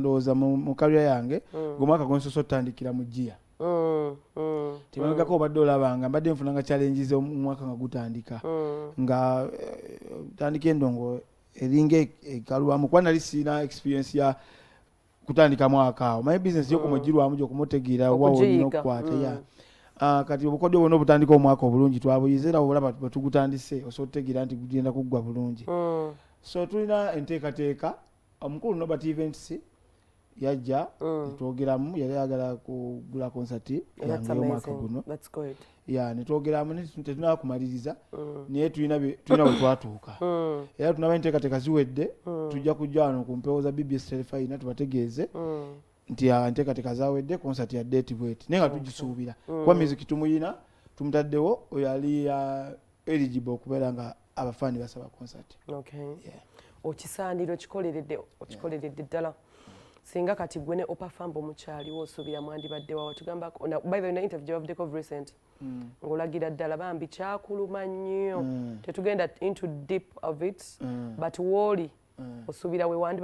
ndowooza mu kalya yange ng'omwaka gonsoso otandikira mu Kijja. Temabegako obadde olabanga mbadde nfunanga challenges omwaka nga gutandika nga tandika endongo eringa ekalwamu kuba nali sina experience ya kutandika mwaka awo my business yo kumugirwamu gyo kumutegeera wawo no kwata kati obukodyo bwonna obutandika omwaka obulungi twabuyize era olaba batugutandise osotegeera nti gugenda kuggwa bulungi so tulina enteekateeka omukulu Norbat events yajja twogeramu yali ayagala kugula concert yange y'omwaka guno netwogeramu tetunaba kumaliriza naye tulina bwe twatuuka era tunaba enteekateeka ziwedde tujja kujja wano ku mpewo za BBS Telefina tubategeeze nti enteekateeka zawedde concert ya date bweti naye nga tugisuubira kuba music tumuyina tumutaddewo oyo ali eligible okubeera nga abafaani basaba concert. Okisaanira okikoleredde ddala singa kati gwe ne opafamba omukyaliwo osuubira mwandibadde wawa tugamba by the way na interview of the recent ng'olagira ddala bambi kyakuluma nnyo tetugenda into deep of it but woli osuubira we wandibadde